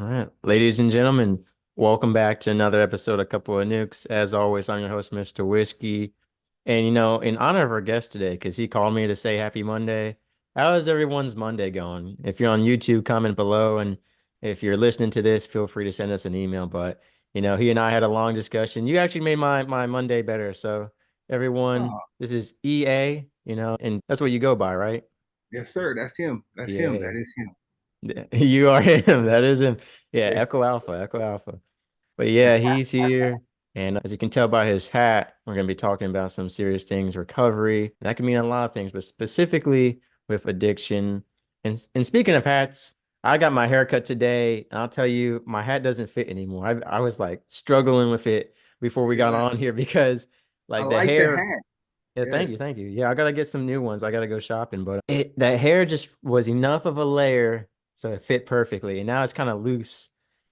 right, ladies and gentlemen, welcome back to another episode of Couple of Nukes. As always, I'm your host, Mr. Whiskey. And in honor of our guest today, because he called me to say happy Monday, how is everyone's Monday going? If you're on YouTube, comment below. And if you're listening to this, feel free to send us an email. But, he and I had a long discussion. You actually made my Monday better. So, everyone, Oh, this is EA, and that's what you go by, right? yes, sir. That's him. That's him. Yeah. That is him. You are him. That is him. Yeah, Yeah. Echo Alpha, Echo Alpha. But yeah, he's here. And as you can tell by his hat, we're going to be talking about some serious things, recovery. That can mean a lot of things, but specifically with addiction. And speaking of hats, I got my hair cut today, and I'll tell you, my hat doesn't fit anymore. I was like struggling with it before we got Yeah. on here because I like the like the hair. hat. Yeah, thank you, Yes. thank you. Yeah, I gotta get some new ones. I gotta go shopping, but that hair just was enough of a layer so it fit perfectly, and now it's kind of loose,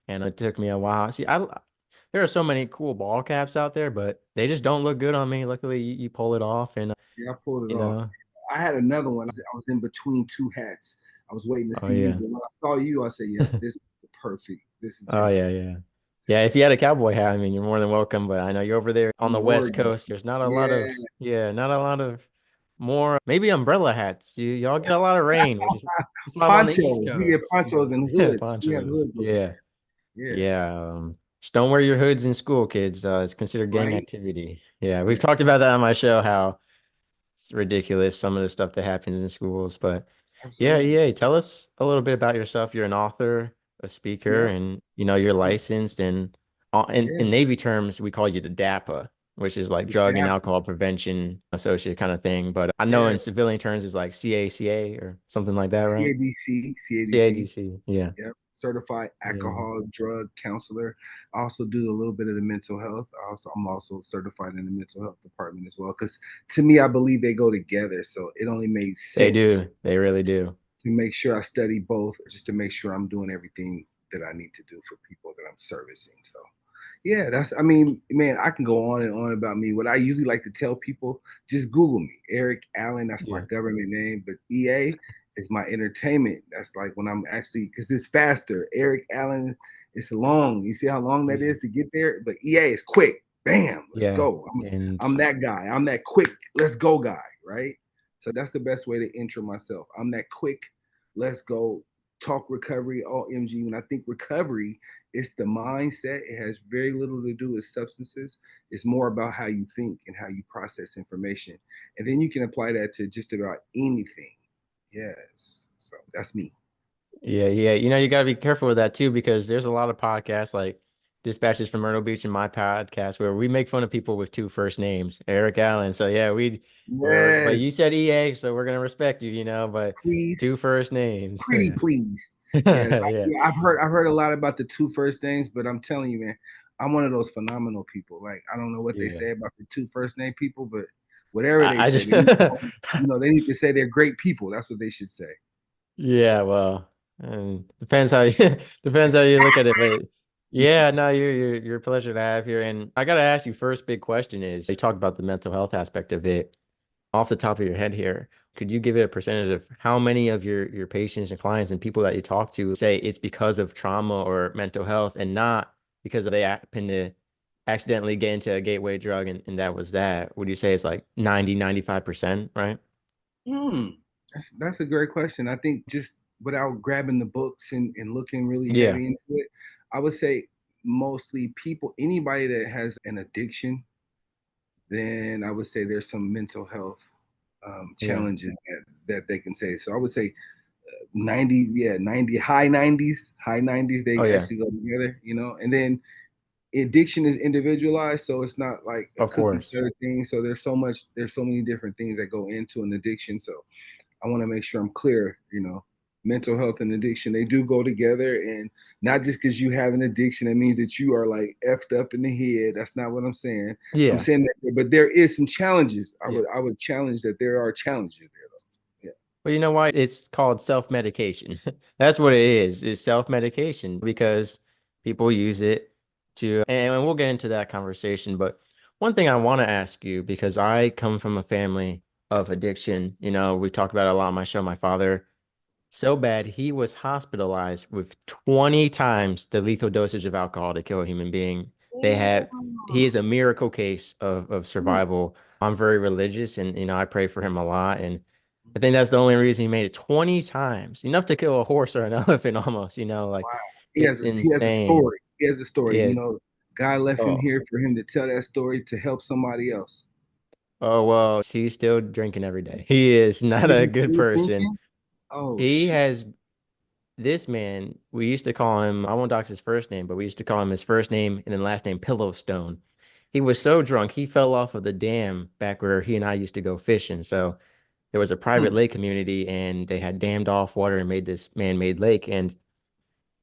and it took me a while. See, there are so many cool ball caps out there, but they just don't look good on me. Luckily, you pull it off, and Yeah, I pulled it you off. know, I had another one. I was in between two hats. I was waiting to oh see you, yeah, but when I saw you, I said, "Yep, this is perfect. This is oh him." yeah, yeah, yeah. If you had a cowboy hat, I mean, you're more than welcome. But I know you're over there on In the West Oregon. Coast. There's not a lot Yeah. of, yeah, not a lot of more maybe umbrella hats. Y'all get a lot of rain, which is why I'm on the East Ponchos. We get Coast. ponchos and Yeah, hoods. We have ponchos. hoods over Yeah. here. Yeah. Yeah. Just don't wear your hoods in school, kids. It's considered gang Right. activity. Yeah, we've Yeah. talked about that on my show, how it's ridiculous, some of the stuff that happens in schools. But yeah, Absolutely. yeah. Tell us a little bit about yourself. You're an author, a speaker, Yep. and you're licensed. And in Yeah. Navy terms, we call you the DAPA, which is like The drug and dapper. alcohol prevention associate kind of thing. But I know Yeah. in civilian terms, it's like CACA or something like that, right? CADC. CADC. CADC. Yeah. Yep. Certified Yeah. alcohol drug counselor. I also do a little bit of the mental health. I'm also certified in the mental health department as well. Because to me, I believe they go together. So it only made They sense do. They really do. to make sure I study both, just to make sure I'm doing everything that I need to do for people that I'm servicing. So yeah, I mean, man, I can go on and on about me. What I usually like to tell people, just Google me, Erick Allen. That's my Yeah. government name, but EA is my entertainment. That's like when I'm actually, because it's faster. Erick Allen, it's long. You see how long that Yeah. is to get there? But EA is quick. Bam, let's Yeah. go. And I'm that guy. I'm that quick, let's go guy, right? So that's the best way to intro myself. I'm that quick, let's go, talk recovery, all MG. When I think recovery, it's the mindset. It has very little to do with substances. It's more about how you think and how you process information. And then you can apply that to just about anything. Yes. So that's me. yeah, yeah. You got to be careful with that too, because there's a lot of podcasts like Dispatches from Myrtle Beach and my podcast where we make fun of people with two first names, Erick Allen. So yeah, but you Yes. said EA, so we're gonna respect you, but Please. two first names. Pretty please. Yes. Yeah. I've heard a lot about the two first names, but I'm telling you, man, I'm one of those phenomenal people. Like I don't know what they Yeah. say about the two first name people, but whatever they I say, just they need to say they're great people. That's what they should say. Yeah, well, depends how you depends how you look at it, but yeah, no, you're a pleasure to have here. And I gotta ask you, first big question is you talked about the mental health aspect of it. Off the top of your head here, could you give it a percentage of how many of your patients and clients and people that you talk to say it's because of trauma or mental health and not because they happen to accidentally get into a gateway drug and that was that? Would you say it's like 90-95%, right? Hmm. That's a great question. I think just without grabbing the books and looking really Yeah. heavy into it, I would say mostly people, anybody that has an addiction, then I would say there's some mental health Yeah. challenges that they can say. So I would say 90, yeah, 90, high 90s, Oh they yeah. actually go together, and then addiction is individualized, so it's not like a Of cookie course. cutter thing. So there's so many different things that go into an addiction. So I want to make sure I'm clear, mental health and addiction, they do go together. And not just because you have an addiction, that means that you are like effed up in the head. That's not what I'm saying. I'm Yeah. saying that, but there is some challenges. I Yeah. would I would challenge that there are challenges there though. Well, you know why? It's called self-medication. That's what it is. It's self-medication because people use it and we'll get into that conversation. But one thing I want to ask you, because I come from a family of addiction, we talk about it a lot on my show. My father So bad, he was hospitalized with 20 times the lethal dosage of alcohol to kill a human being. They had, he is Damn. a miracle case of survival. I'm very religious and, I pray for him a lot. And I think that's the only reason he made it 20 times, enough to kill a horse or an elephant almost, like Wow. it's He has a insane. story. He has a story. Yeah. God left him Oh, here for him to tell that story to help somebody else. oh, well, he's still drinking every day. He is not Is a he good still person. thinking? Oh He shit. has This man, we used to call him, I won't dox his first name, but we used to call him his first name and then last name Pillowstone. He was so drunk, he fell off of the dam back where he and I used to go fishing. So there was a private Hmm. lake community and they had dammed off water and made this man-made lake. And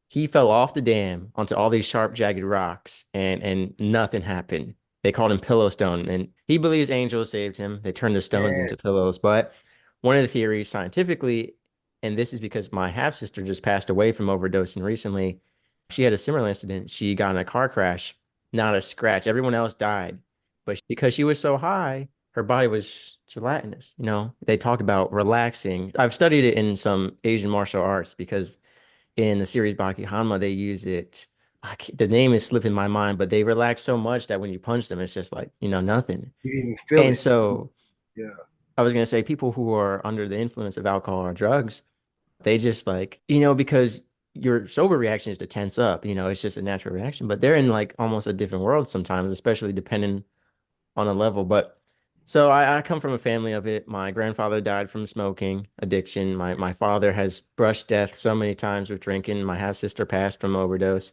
he fell off the dam onto all these sharp, jagged rocks, and nothing happened. They called him Pillowstone, and he believes angels saved him. They turned the stones into Yes. pillows. But one of the theories scientifically, and this is because my half sister just passed away from overdosing recently, she had a similar incident. She got in a car crash, not a scratch. Everyone else died, but because she was so high, her body was gelatinous. They talked about relaxing. I've studied it in some Asian martial arts because in the series Baki Hanma, they use it. The name is slipping my mind, but they relax so much that when you punch them, it's just like, nothing. You didn't even feel And it. so Yeah. I was going to say people who are under the influence of alcohol or drugs, they just like, because your sober reaction is to tense up, it's just a natural reaction, but they're in like almost a different world sometimes, especially depending on a level. But so I come from a family of it. My grandfather died from smoking addiction. My father has brushed death so many times with drinking. My half sister passed from overdose.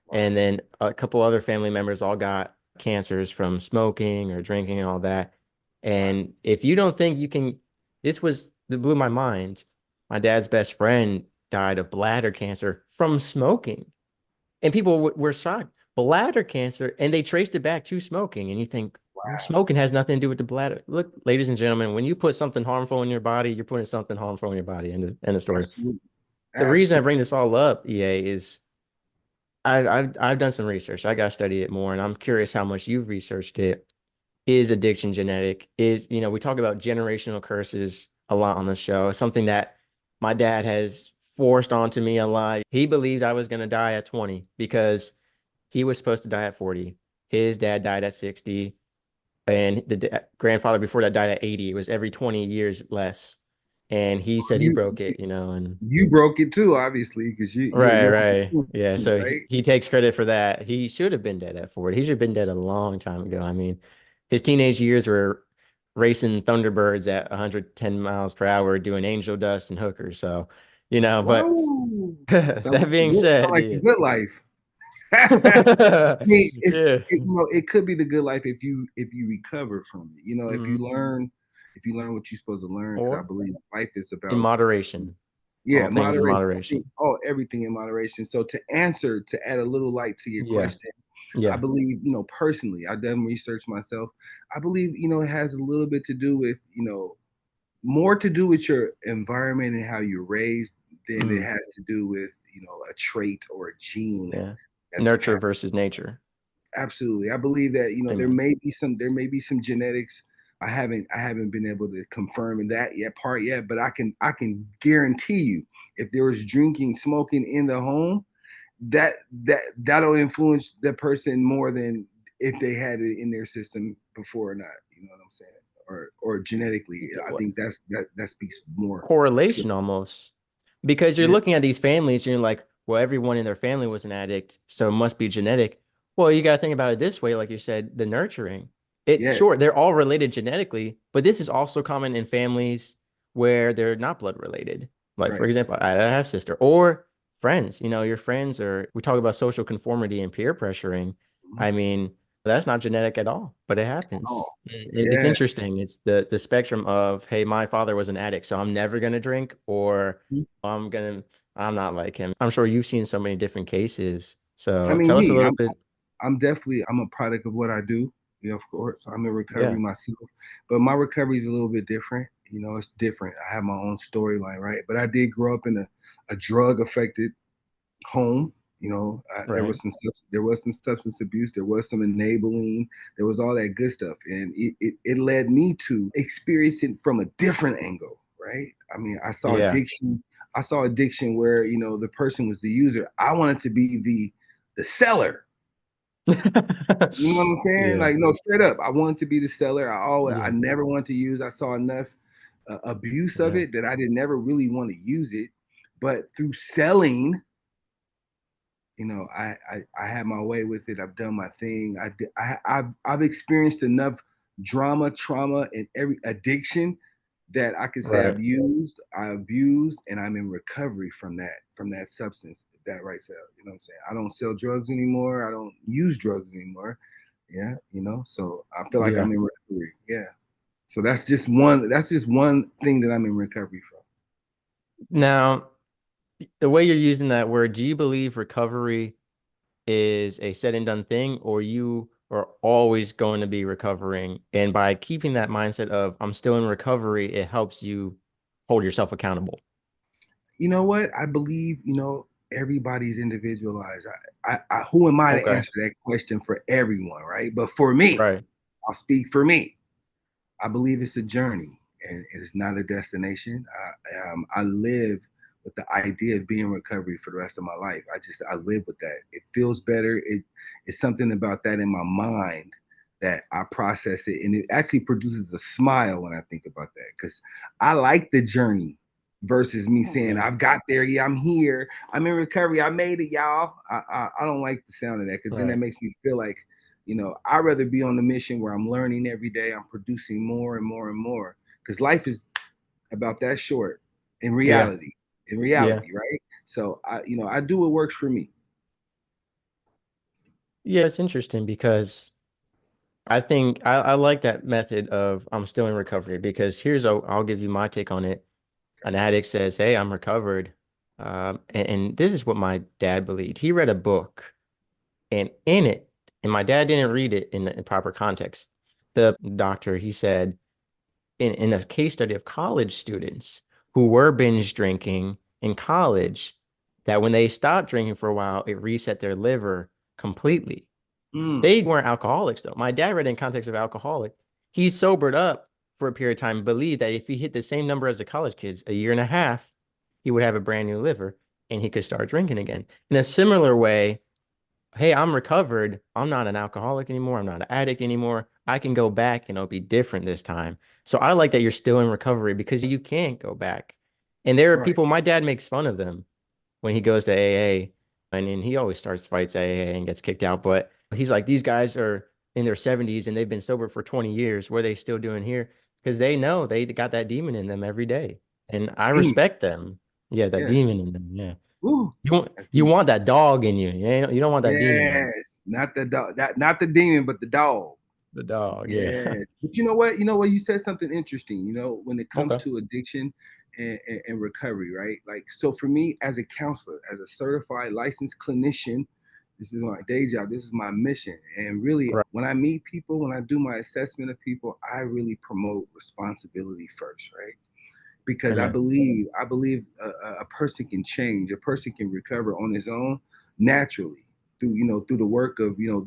Wow. And then a couple other family members all got cancers from smoking or drinking and all that. Wow. And if you don't think you can, this was that blew my mind. My dad's best friend died of bladder cancer from smoking. And people were shocked. Bladder cancer, and they traced it back to smoking. And you think, well, Wow. smoking has nothing to do with the bladder. Look, ladies and gentlemen, when you put something harmful in your body, you're putting something harmful in your body. End of story. Absolutely. The reason I Absolutely. bring this all up, EA, is I've done some research. I got to study it more, and I'm curious how much you've researched it. Is addiction genetic? We talk about generational curses a lot on the show. It's something that my dad has forced onto me a lot. He believed I was going to die at 20 because he was supposed to die at 40. His dad died at 60, and the grandfather before that died at 80. It was every 20 years less. And he said he You broke it, and you broke it too, obviously, because right, you're right. Yeah, so right. he takes credit for that. He should have been dead at 40. He should have been dead a long time ago. I mean, his teenage years were racing Thunderbirds at 110 miles per hour, doing angel dust and hookers. So, but Whoa. that being Sound said, like the yeah. good life. I mean, Yeah. it could be the good life if you recover from it. Mhm. If you learn what you're supposed to learn, because I Or believe life is in about moderation, yeah, all things in moderation. I think moderation. everything in moderation. So to add a little light to your Yeah. question, I Yeah. believe, personally, I done research myself. I believe, it has a little bit to do with, more to do with your environment and how you're raised than it Mm, has to do with, a trait or a gene yeah. that's Nurture passed. versus nature. Absolutely. I believe that, Amen. there may be some genetics. I haven't been able to confirm in that yet part yet, but I can guarantee you if there was drinking, smoking in the home, that'll influence the person more than if they had it in their system before or not. You know what I'm saying? Or genetically. I think that speaks more to Correlation almost because you're yeah. looking at these families and you're like, well, everyone in their family was an addict, so it must be genetic. Well, you got to think about it this way, like you said, the nurturing. Yes, Sure, they're all related genetically, but this is also common in families where they're not blood related. Like, for right. example, I have a sister or friends, your friends are, we talk about social conformity and peer pressuring. Mhm. I mean, that's not genetic at all, but it Oh, happens. It's yeah. interesting. It's the spectrum of, hey, my father was an addict, so I'm never gonna drink, or I'm gonna I'm not like him. I'm sure you've seen so many different cases. I So mean, tell us a little bit. I'm a product of what I do. Of course, I'm in recovery Yeah, myself, but my recovery is a little bit different. It's different. I have my own storyline, right? But I did grow up in a drug affected home. right. There was some substance abuse, there was some enabling, there was all that good stuff, and it led me to experience it from a different angle, right? I mean, I saw Yeah, addiction, I saw addiction where, you know, the person was the user. I wanted to be the seller. You know what I'm saying? Yeah. Like, no, straight up. I wanted to be the seller. I Yeah. never wanted to use. I saw enough abuse of Yeah. it that I did never really want to use it. But through selling, you know, I had my way with it. I've done my thing. I've experienced enough drama, trauma, and every addiction that I could say Right. I abused, and I'm in recovery from that substance, that right sale. You know what I'm saying? I don't sell drugs anymore. I don't use drugs anymore. Yeah, you know, so I feel like Yeah. I'm in recovery. Yeah. So that's just one thing that I'm in recovery from. Now, the way you're using that word, do you believe recovery is a said and done thing, or you are always going to be recovering? And by keeping that mindset of I'm still in recovery, it helps you hold yourself accountable. You know what? I believe, you know, everybody's individualized. Who am I to Okay. answer that question for everyone, right? But for me, Right. I'll speak for me. I believe it's a journey and it's not a destination. I live with the idea of being in recovery for the rest of my life. I live with that. It feels better. It's something about that in my mind that I process it, and it actually produces a smile when I think about that because I like the journey versus me saying Yeah. I've got there. Yeah, I'm here. I'm in recovery. I made it, y'all. I don't like the sound of that because then that Right. makes me feel like, you know, I'd rather be on the mission where I'm learning every day. I'm producing more and more and more because life is about that short in Yeah. reality. In Yeah. reality, right? So I do what works for me. Yeah, it's interesting because I think I like that method of I'm still in recovery because I'll give you my take on it. An addict says, "Hey, I'm recovered," and this is what my dad believed. He read a book, and in it, and my dad didn't read it in the proper context. The doctor, he said, in a case study of college students who were binge drinking in college, that when they stopped drinking for a while, it reset their liver completely. Mm, They weren't alcoholics though. My dad read it in context of alcoholic. He sobered up for a period of time, believed that if he hit the same number as the college kids, a year and a half, he would have a brand new liver and he could start drinking again. In a similar way, hey, I'm recovered. I'm not an alcoholic anymore. I'm not an addict anymore. I can go back and it'll be different this time. So I like that you're still in recovery because you can't go back. And there are right. people, my dad makes fun of them when he goes to AA, and then he always starts fights AA and gets kicked out. But he's like, these guys are in their 70s and they've been sober for 20 years. What are they still doing here? Because they know they got that demon in them every day. And I Demon. respect them. Yeah, that Yes. demon in them. Yeah. Ooh, You that's you deep. want that dog in you. You don't want that demon in you. Yes. Not the dog. That not the demon, but the dog. The dog. Yeah. Yes. But you know what? You know what? You said something interesting, you know, when it comes Okay. to addiction and recovery, right? Like, so for me as a counselor, as a certified licensed clinician, this is my day job. This is my mission. And really, Right. when I meet people, when I do my assessment of people, I really promote responsibility first, right? Because I Amen. believe I believe a person can change, a person can recover on his own naturally through, you know, through the work of, you know,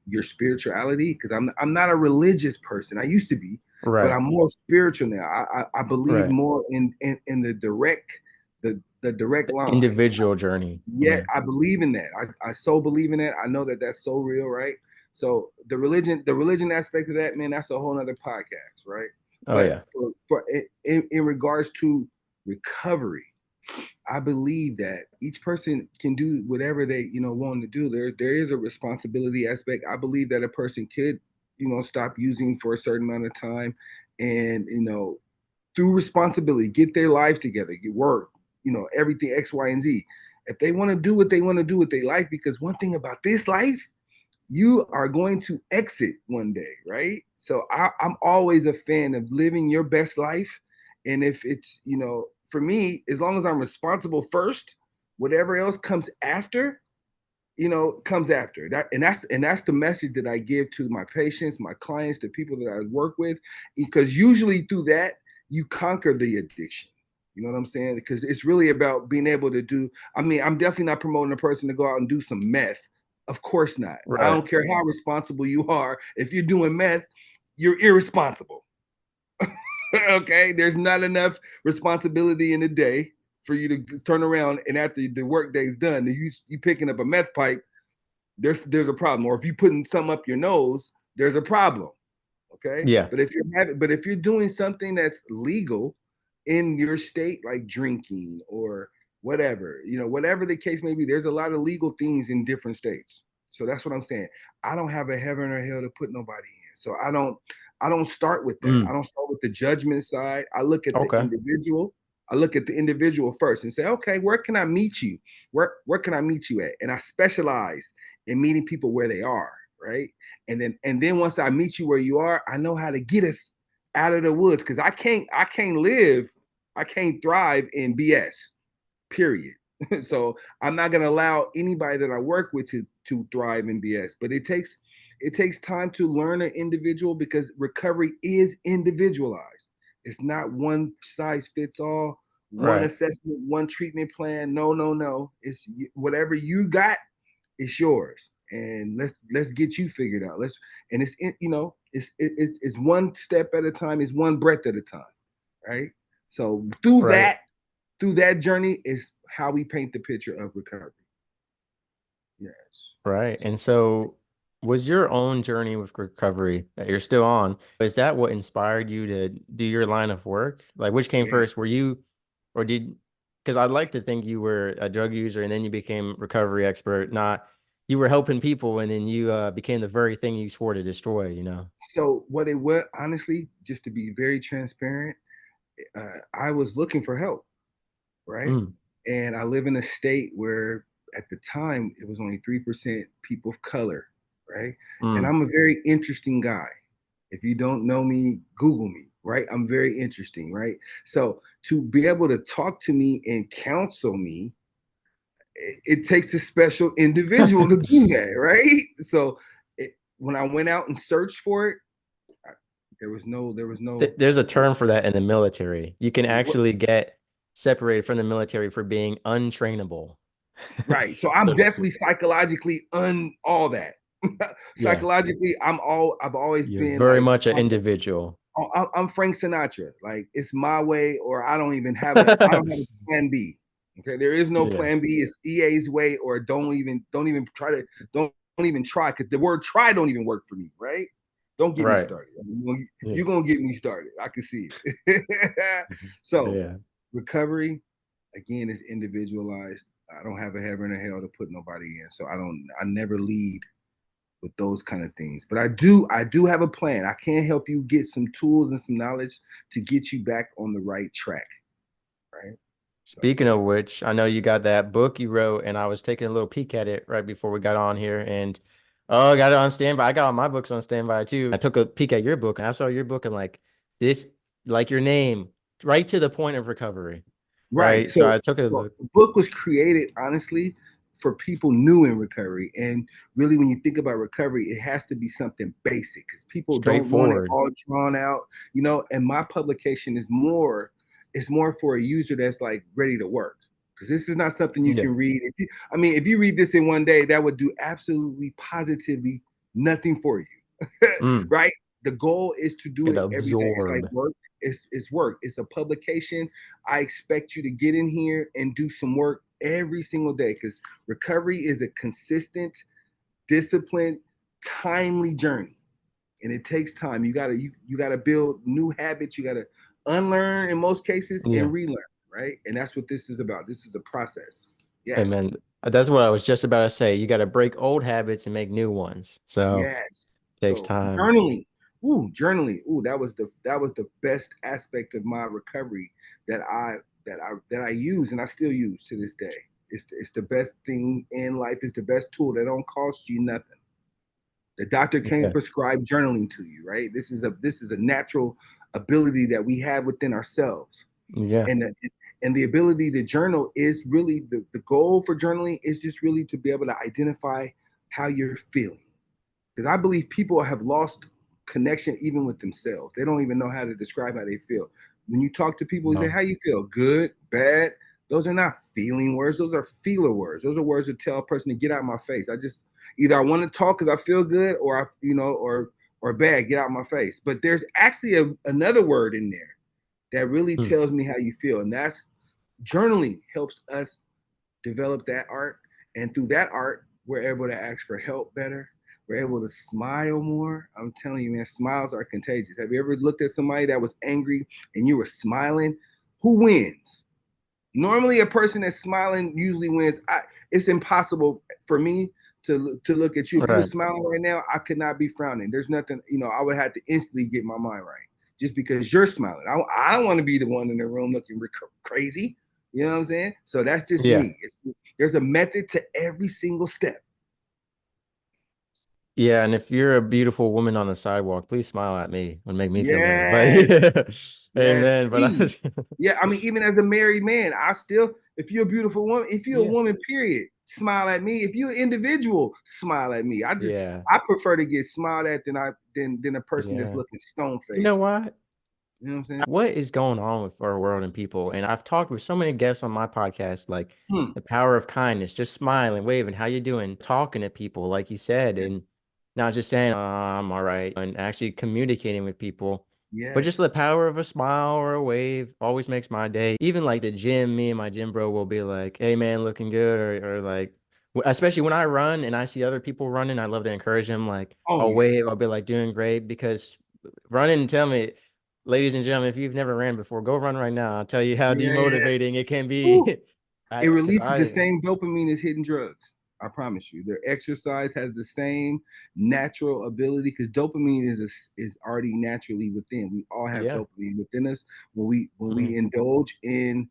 your spirituality. Because I'm not a religious person. I used to be, but Right. I'm more spiritual now. I believe Right. more in the direct The line. individual journey. Yeah, Yeah. I believe in that. I so believe in that. I know that that's so real, right? So the religion aspect of that, man, that's a whole nother podcast, right? Oh But yeah. for in regards to recovery, I believe that each person can do whatever they, you know, want to do. There is a responsibility aspect. I believe that a person could, you know, stop using for a certain amount of time, and, you know, through responsibility, get their life together, get work, you know, everything X, Y, and Z. If they want to do what they want to do with their life, because one thing about this life, you are going to exit one day, right? So I'm always a fan of living your best life. And if it's, you know, for me, as long as I'm responsible first, whatever else comes after, you know, comes after that. And that's the message that I give to my patients, my clients, the people that I work with, because usually through that, you conquer the addiction. You know what I'm saying? Because it's really about being able to do. I mean, I'm definitely not promoting a person to go out and do some meth. Of course not. I Right. don't care how responsible you are. If you're doing meth, you're irresponsible. Okay, there's not enough responsibility in the day. for you to turn around and after the work day's done, you picking up a meth pipe, there's a problem. Or if you putting something up your nose, there's a problem. Okay. Yeah. But if you're doing something that's legal in your state, like drinking or whatever, whatever the case may be, there's a lot of legal things in different states. So that's what I'm saying. I don't have a heaven or hell to put nobody in. So I don't start with that. I Mm. don't start with the judgment side. I look at the Okay. individual. I look at the individual first and say, okay, where can I meet you? Where can I meet you at? And I specialize in meeting people where they are, right? And then once I meet you where you are, I know how to get us out of the woods, because I can't thrive in BS, period. So I'm not going to allow anybody that I work with to thrive in BS. But it takes time to learn an individual, because recovery is individualized. It's not one size fits all, one Right. assessment, one treatment plan. No, no, no. It's whatever you got, it's yours, and let's get you figured out. And it's one step at a time. It's one breath at a time, right? So Right. through that journey is how we paint the picture of recovery. Yes. Right. And so was your own journey with recovery that you're still on, is that what inspired you to do your line of work? Like which came Yeah. first? Were you or did because I'd like to think you were a drug user and then you became recovery expert, not you were helping people and then you became the very thing you swore to destroy, you know? So what it was, honestly, just to be very transparent, I was looking for help, right? Mm, And I live in a state where at the time it was only 3% people of color, right? And mm. I'm a very interesting guy. If you don't know me, Google me, right? I'm very interesting, right? So to be able to talk to me and counsel me, it takes a special individual to do that, right? So when I went out and searched for it, I, there was no There's a term for that in the military. You can what, actually get separated from the military for being untrainable, right. So I'm so to speak. definitely psychologically all that. Yeah. Psychologically, I've always You're been very like, much an individual. I'm Frank Sinatra. Like it's my way, or I don't have a plan B. Okay, there is no Yeah. plan B. It's EA's way, or don't even try to don't even try, because the word try don't even work for me. Right? Don't get me Right. started. Yeah. You're gonna get me started. I can see it. So Yeah. recovery again is individualized. I don't have a heaven or hell to put nobody in, so I never lead with those kind of things. But I do have a plan. I can help you get some tools and some knowledge to get you back on the right track, right? So Speaking of which, I know you got that book you wrote, and I was taking a little peek at it right before we got on here, and oh, I got it on standby. I got all my books on standby too. I took a peek at your book, and I saw your book, and like this, like your name, right to the point of recovery, right. right? So So, I took a so look, the book was created honestly for people new in recovery. And really, when you think about recovery, it has to be something basic, because people don't want it straightforward. all drawn out. And my publication is more for a user that's like ready to work. Because this is not something you Yeah. can read. If you read this in one day, that would do absolutely positively nothing for you. Mm. Right? The goal is to do It it every day. It's like absorb. work. It's work. It's a publication. I expect you to get in here and do some work every single day, because recovery is a consistent, disciplined, timely journey, and it takes time. You gotta build new habits. You gotta unlearn in most cases Yeah. and relearn, right? And that's what this is about. This is a process. Hey Yes. man, that's what I was just about to say. You got to break old habits and make new ones. So Yes. it takes So time. journaling. Ooh, that was the best aspect of my recovery that I use and I still use to this day. It's the best thing in life. It's the best tool that don't cost you nothing. The doctor can't Yeah. prescribe journaling to you, right? This is a natural ability that we have within ourselves. Yeah. And the ability to journal is really the goal for journaling is just really to be able to identify how you're feeling, because I believe people have lost connection even with themselves. They don't even know how to describe how they feel. When you talk to people, you say, No. "How you feel? Good, bad." Those are not feeling words. Those are feeler words. Those are words that tell a person to get out of my face. Either I want to talk because I feel good, or bad, get out of my face. But there's actually another word in there that really Mm. tells me how you feel, and journaling helps us develop that art. And through that art, we're able to ask for help better. We're able to smile more. I'm telling you, man, smiles are contagious. Have you ever looked at somebody that was angry and you were smiling? Who wins? Normally, a person that's smiling usually wins. It's impossible for me to look at you. If you were Right. smiling right now, I could not be frowning. There's nothing, I would have to instantly get my mind right just because you're smiling. I don't want to be the one in the room looking crazy. You know what I'm saying? So that's just Yeah. me. There's a method to every single step. Yeah, and if you're a beautiful woman on the sidewalk, please smile at me and make me feel better. But Yes, yeah, yes, amen. But I please. was, Yeah, I mean, even as a married man, I still, if you're a beautiful woman, if you're a yeah, woman, period, smile at me. If you're an individual, smile at me. yeah, I prefer to get smiled at than a person that's yeah. looking stone You know faced. what? You know what I'm saying? What is going on with our world and people? And I've talked with so many guests on my podcast, like Hmm. the power of kindness, just smiling, waving, how you doing, talking to people, like you said, and Yes. not just saying, I'm all right, and actually communicating with people. But just the Yes. power of a smile or a wave always makes my day. Even like the gym, me and my gym bro will be like, hey man, looking good, or like, especially when I run and I see other people running, I love to encourage them. Like, Oh I'll yes. wave, I'll be like doing great because running and tell me, ladies and gentlemen, if you've never ran before, go run right now. I'll tell you how Yes. demotivating it can Woo. be. It Because releases the I, same dopamine as hidden drugs. I promise you. The exercise has the same natural ability because dopamine is already naturally within. We all have yeah, dopamine within us when we mm, indulge in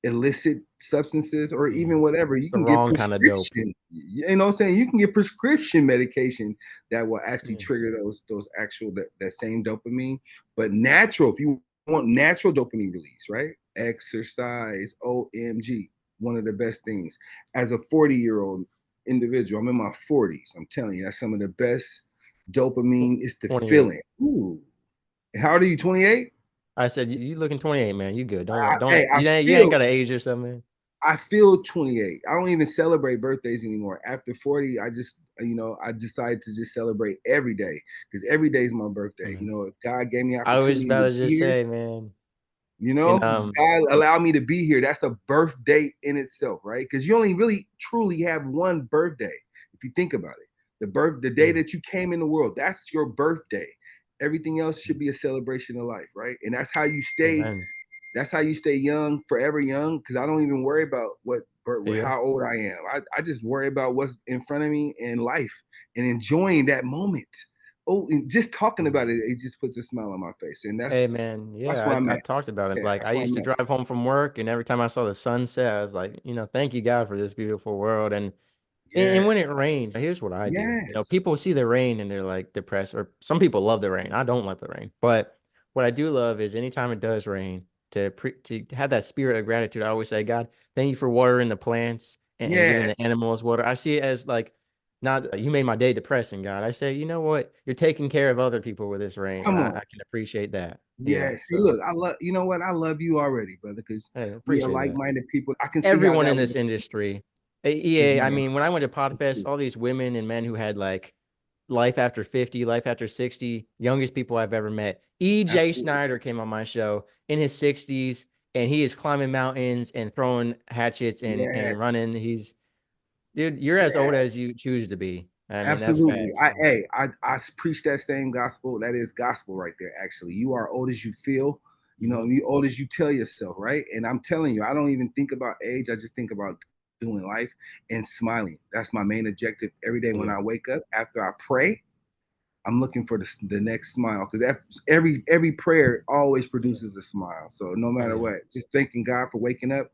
illicit substances or yeah, even whatever. You the can get wrong kind of dope. prescription. You know what I'm saying? You can get prescription medication that will actually Yeah. trigger those actual that same dopamine. But natural, if you want natural dopamine release, right? Exercise, OMG, one of the best things. As a 40-year-old individual, I'm in my 40s. I'm telling you, that's some of the best dopamine is the 28. feeling. Ooh. How old are you? 28? I said, you looking 28, man. You good. Don't, Hey, you ain't got to age or something. I feel 28. I don't even celebrate birthdays anymore. After 40, I decided to just celebrate every day because every day is my birthday. Man. If God gave me I was opportunity about to to be just here, say, man, and God allowed me to be here. That's a birthday in itself, right? Because you only really truly have one birthday if you think about it. The day yeah, that you came in the world, that's your birthday. Everything else should be a celebration of life, right? And amen. that's how you stay young, forever young. Because I don't even worry about Yeah, how old I am. I just worry about what's in front of me in life and enjoying that moment. Oh, and just talking yeah. about it, it just puts a smile on my face, and Hey, man. that's Yeah, where I'm I at. talked about it. Yeah, Like, I that's where used I'm to at. drive home from work, and every time I saw the sunset, I was like, thank you, God, for this beautiful world. And when it Yes, rains, here's what I do. yes. People see the rain and they're like depressed, or some people love the rain. I don't love the rain, but what I do love is anytime it does rain, to have that spirit of gratitude. I always say, God, thank you for watering the plants and giving the Yes. animals water. I see it as like not you made my day depressing, God. I say, you know what? You're taking care of other people with this rain, and Come I on. can appreciate that. Yeah. Yes. See, So look, you know what? I love you already, brother, because hey, we are appreciate that. like-minded people. I can see how Everyone that in would this industry. is Yeah, I natural. mean, when I went to Podfest, all these women and men who had like life after 50, life after 60, youngest people I've ever met. EJ Absolutely. Snyder came on my show in his 60s, and he is climbing mountains and throwing hatchets and Yes. running. Dude, you're as old Yes. as you choose to be. I mean, that's Absolutely. facts. I preach that same gospel. That is gospel right there, actually. You are old as you feel, Mhm. you old as you tell yourself, right? And I'm telling you, I don't even think about age. I just think about doing life and smiling. That's my main objective every day when Yeah, I wake up. After I pray, I'm looking for the next smile because every prayer always yeah. produces a smile. So no Oh matter yeah. what, just thanking God for waking up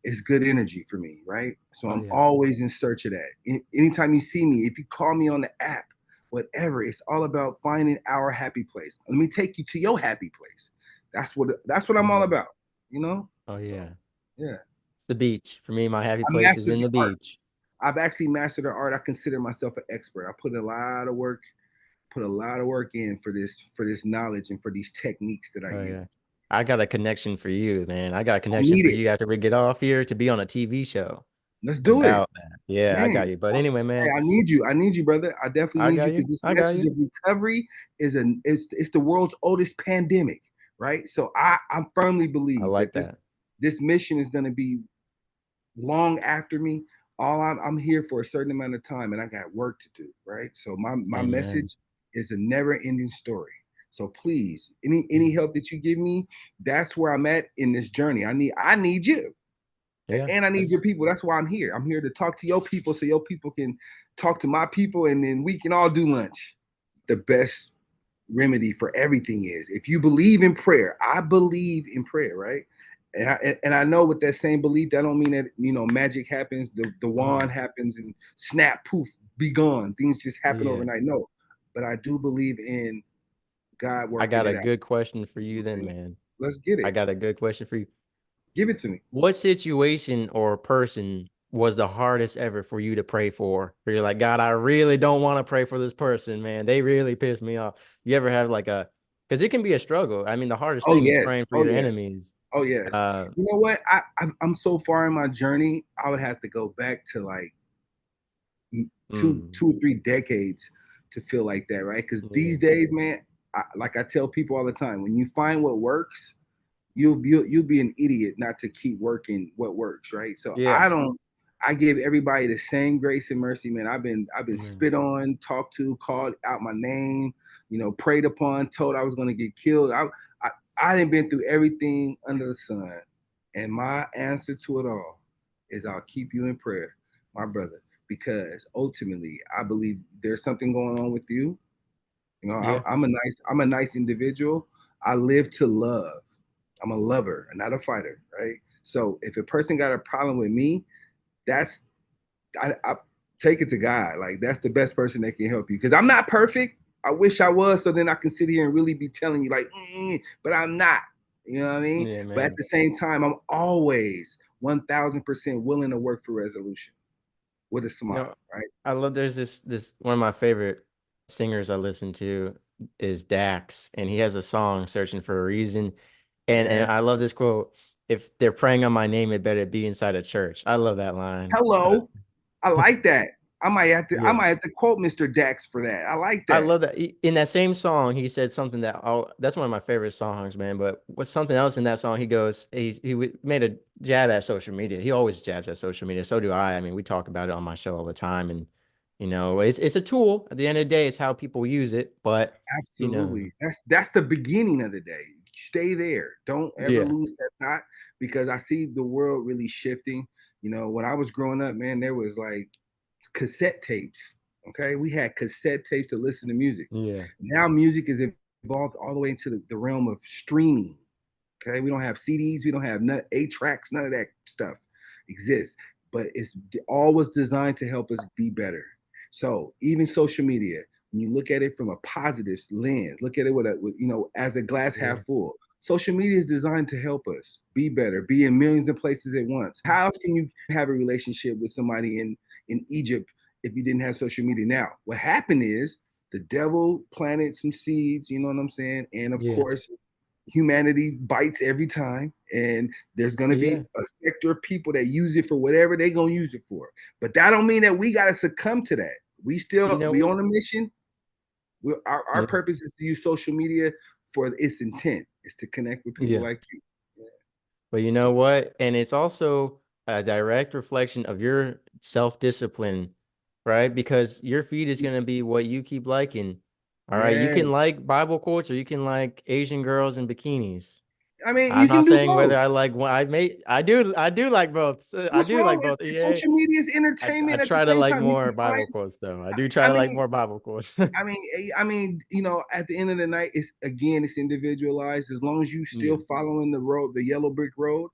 is good energy for me, right? So Oh I'm yeah. always in search of that. Anytime you see me, if you call me on the app, whatever, it's all about finding our happy place. Let me take you to your happy place. That's what I'm all Mhm. about, you know? Oh So yeah. yeah. It's the beach. For me, my happy I place is mastered in the the art. beach. I've actually mastered the art. I consider myself an expert. I put a lot of work in for this knowledge and for these techniques that I Oh use. yeah. I got So a connection for you, man. I got a I connection need for it. you after we get off here to be on a TV show Let's do it. about that. Yeah, I Man, got you. But anyway, hey, man, I need you. I need you, brother. I definitely I need you got because you. this I got message you. of recovery it's the world's oldest pandemic, right? So I firmly I believe like that this that. this mission is going to be long after me. I'm here for a certain amount of time, and I got work to do. Right. So my Amen. message is a never ending story. So please, any help that you give me, that's where I'm at in this journey. I need you, Yeah. and I need your That's, people. That's why I'm here. I'm here to talk to your people, so your people can talk to my people, and then we can all do lunch. The best remedy for everything is if you believe in prayer. I believe in prayer, right? And I know with that same belief, that don't mean that magic happens, the wand mm, happens and snap, poof, be gone. Things just happen yeah. overnight. No, but I do believe in God I working got it a out. good question for you then, man. Let's get I it. got a good question for you. Give it to me. What situation or person was the hardest ever for you to pray for? Where you're like, God, I really don't want to pray for this person, man. They really piss me off. You ever have like because it can be a struggle. I mean, the hardest Oh thing is yes. praying for Oh your yes. enemies. Oh yes. Uh, You know what? I'm so far in my journey. I would have to go back to like two mm, 2 or 3 decades to feel like that, right? Because yeah, these days, man, like I tell people all the time, when you find what works, you'll be an idiot not to keep working what works, right? So yeah, I give everybody the same grace and mercy, man. I've been mm, spit on, talked to, called out my name, preyed upon, told I was gonna get killed. I I didn't been through everything under the sun, and my answer to it all is I'll keep you in prayer, my brother, because ultimately I believe there's something going on with you. yeah. I'm a nice individual. I live to love. I'm a lover, not a fighter, right? So if a person got a problem with me, that's I take it to God. Like that's the best person that can help you. Because I'm not perfect. I wish I was, so then I can sit here and really be telling you like, but I'm not. You know what I mean? Yeah, But at man. the same time, I'm always 1,000% willing to work for resolution with a You smile, know, right? I love there's this one of my favorite singers I listen to is Dax, and he has a song Searching for a Reason. And Yeah. I love this quote. If they're praying on my name, it better be inside a church. I love that line. Hello. I like that. I Yeah. might have to quote Mr. Dax for that. I like I that. love that. In that same song, he said something that's one of my favorite songs, man. But what's something else in that song? He goes, made a jab at social media. He always jabs at social media. So do I. I mean, we talk about it on my show all the time, and it's a tool. At the end of the day, it's how people use it. But you know, Absolutely. That's the beginning of the day. Stay there. Don't ever yeah, lose that thought because I see the world really shifting. When I was growing up, man, there was like cassette tapes. Okay. We had cassette tapes to listen to music. yeah, Now music is evolved all the way into the realm of streaming. Okay. We don't have CDs, we don't have none 8 tracks, none of that stuff exists. But it's all was designed to help us be better. So even social media, when you look at it from a positive lens, look at it as a glass yeah, half full. Social media is designed to help us be better, be in millions of places at once. How else can you have a relationship with somebody in Egypt if you didn't have social media? Now, what happened is the devil planted some seeds, you know what I'm saying? And of yeah, course, humanity bites every time, and there's going to yeah. be a sector of people that use it for whatever they're going to use it for. But that don't mean that we got to succumb to that. You know We what? on a mission. Our Yeah, purpose is to use social media for its intent is to connect with people yeah. like you. Yeah. But you know So what? And it's also a direct reflection of your self-discipline, right? Because your feed is going to be what you keep liking. All right. You can yes, like Bible quotes or you can like Asian girls in bikinis. I mean I'm you not can do saying both. whether I like one. I do like both. I What's do wrong? like both. Yeah. Social media is I entertainment at the try to same like time. You more can Bible find. quotes though. I do try I to like mean, more Bible quotes. at the end of the night, it's individualized. As long as you Yeah. still following the road, the yellow brick road,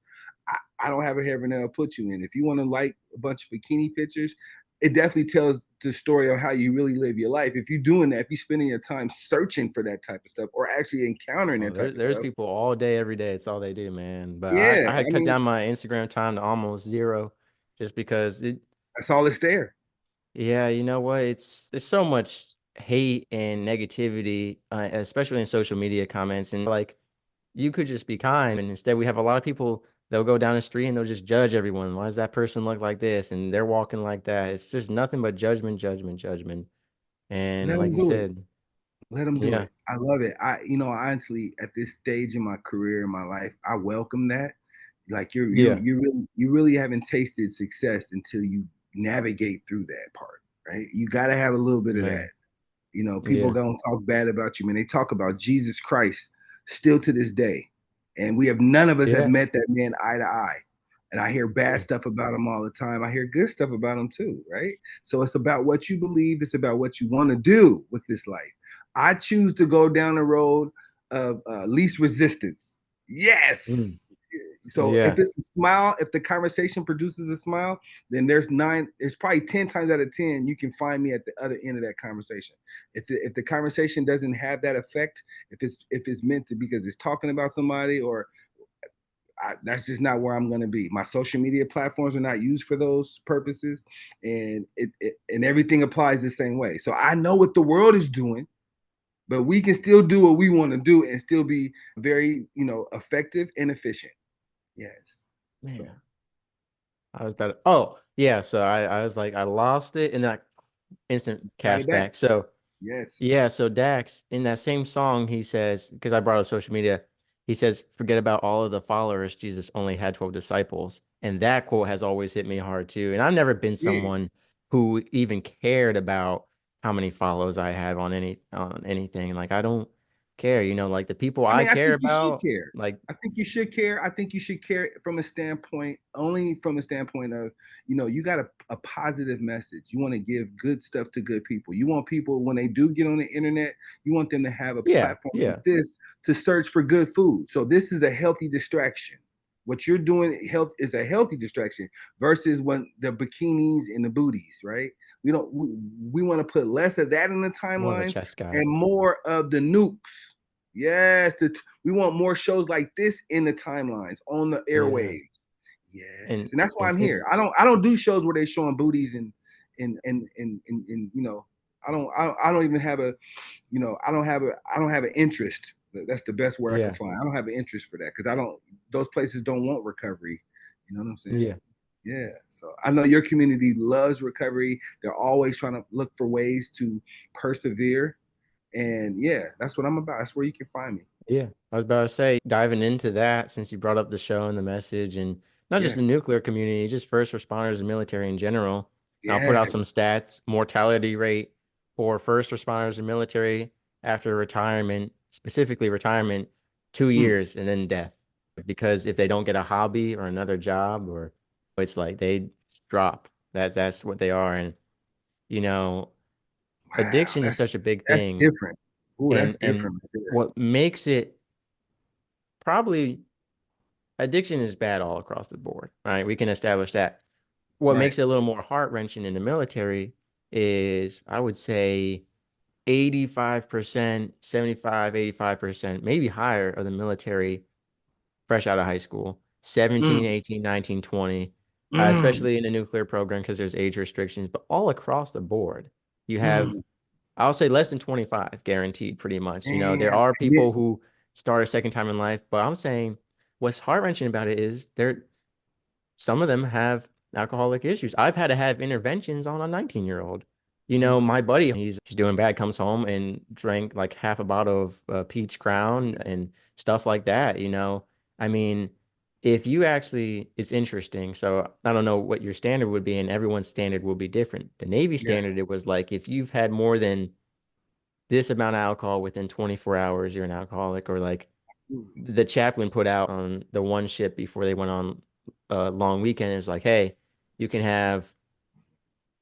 I don't have a heaven that'll put you in. If you want to like a bunch of bikini pictures, it definitely tells the story of how you really live your life. If you're doing that, if you're spending your time searching for that type of stuff or actually encountering Oh, that type of there's stuff, people all day, every day. It's all they do, man. But yeah, I had I cut mean, down my Instagram time to almost zero just because that's all it's there. yeah, you know what? There's so much hate and negativity, especially in social media comments. And like, you could just be kind. And instead, we have a lot of people, they'll go down the street and they'll just judge everyone. Why does that person look like this? And they're walking like that. It's just nothing but judgment, judgment, judgment. And Let like them you do it. said, Let them do yeah, it. I love it. Honestly, at this stage in my career in my life, I welcome that. Like you're you Yeah. you really haven't tasted success until you navigate through that part, right? You got to have a little bit of that. Man. You know, people Yeah. gonna talk bad about you, man. They talk about Jesus Christ still to this day, and we have none of us have Yeah. met that man eye to eye. And I hear bad Yeah. stuff about him all the time. I hear good stuff about him too, right? So it's about what you believe. It's about what you want to do with this life. I choose to go down the road of least resistance. Mm. Yes. So if Yeah. it's a smile, if the conversation produces a smile, then there's probably 10 times out of 10 you can find me at the other end of that conversation. If the conversation doesn't have that effect, if it's meant to because it's talking about somebody or that's just not where I'm going to be. My social media platforms are not used for those purposes, and and everything applies the same way. So I know what the world is doing, but we can still do what we want to do and still be very, effective and efficient. Yes. So Man. I was about to, oh, yeah. So I was like, I lost it in that instant got it cast back. back. So Yes. yeah, so Dax, in that same song, he says, because I brought up social media, he says, forget about all of the followers. Jesus only had 12 disciples. And that quote has always hit me hard too. And I've never been Yeah. someone who even cared about how many follows I have on anything. Like I don't care, like the people I I mean, I care think you should about, care. like, I think you should care. I think you should care from a standpoint, only from a standpoint of, you got a positive message. You want to give good stuff to good people. You want people, when they do get on the internet, you want them to have a yeah, platform like yeah, this to search for good food. So this is a healthy distraction. What you're doing health is a healthy distraction versus when the bikinis and the booties, right? We want to put less of that in the more of a timelines chess guy. and more of the nukes. Yes, we want more shows like this in the timelines on the Yeah. airwaves. Yes, And and that's why and I'm here. since I don't do shows where they showing booties and I don't even have a I don't have an interest. That's the best word I can yeah, find. I don't have an interest for that because I don't. Those places don't want recovery. You know what I'm saying? yeah. Yeah. So I know your community loves recovery. They're always trying to look for ways to persevere. And yeah, that's what I'm about. That's where you can find me. Yeah, I was about to say, diving into that since you brought up the show and the message, and not just the Yes. nuclear community, just first responders and military in general. I'll put out Yes. some stats. Mortality rate for first responders and military after retirement, specifically retirement, 2 years and then death. Because if they don't get a hobby or another job, or it's like they drop. That's what they are. And you know, Wow. addiction is That's such a big that's thing. different. Ooh, And that's and different right there. what makes it probably addiction is bad all across the board, right? We can establish that. What Right. makes it a little more heart-wrenching in the military is, I would say, 85%, 75, 85%, maybe higher of the military fresh out of high school, 17, Mm, 18, 19, 20, mm, especially in the nuclear program because there's age restrictions, but all across the board, you have, mm. I'll say less than 25 guaranteed pretty much. There Man, are and people who start a second time in life, but I'm saying what's heart-wrenching about it is some of them have alcoholic issues. I've had to have interventions on a 19-year-old. mm, My buddy, he's doing bad, comes home and drank like half a bottle of Peach Crown and stuff like that. I mean, if you actually, it's interesting. So I don't know what your standard would be, and everyone's standard will be different. The Navy yes. standard, it was like if you've had more than this amount of alcohol within 24 hours, you're an alcoholic, or like Absolutely. the chaplain put out on the one ship before they went on a long weekend. It was like, hey, you can have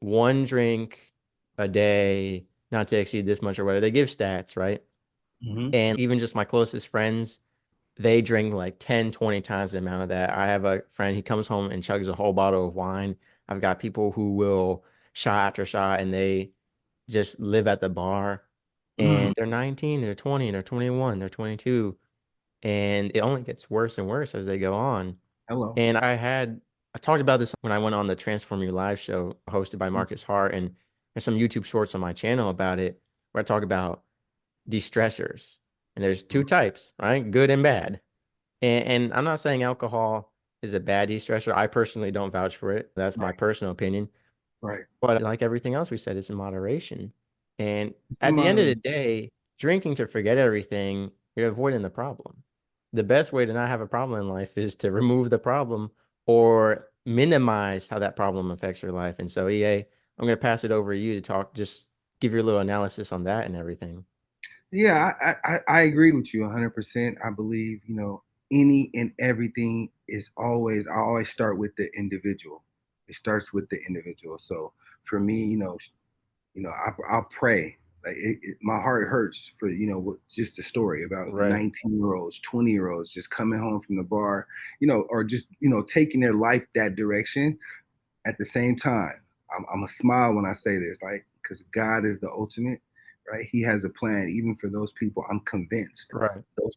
one drink a day, not to exceed this much or whatever. They give stats, right? Hmm. And even just my closest friends, they drink like 10, 20 times the amount of that. I have a friend, he comes home and chugs a whole bottle of wine. I've got people who will shot after shot and they just live at the bar Mm. and they're 19, they're 20, they're 21, they're 22 and it only gets worse and worse as they go on. Hello. And I talked about this when I went on the Transform Your Live show hosted by Mm, Marcus Hart, and there's some YouTube shorts on my channel about it where I talk about de-stressors. And there's two mm, types, right? Good and bad. And I'm not saying alcohol is a bad de-stressor. I personally don't vouch for it. That's my right. personal opinion. Right. But like everything else we said, it's in moderation. And It's in at the end of the moderation. day, drinking to forget everything, you're avoiding the problem. the best way to not have a problem in life is to remove the problem or minimize how that problem affects your life. And so, EA, I'm going to pass it over to you to talk, just give your little analysis on that and everything. Yeah, I agree with you 100%. I believe, any and everything is always, I always start with the individual. It starts with the individual. So for me, I'll pray. Like my heart hurts for, just a story about Right. 19-year-olds, 20-year-olds just coming home from the bar, or just, taking their life that direction. At the same time, I'm a smile when I say this, like, because God is the ultimate, right? He has a plan, even for those people. I'm convinced Right. those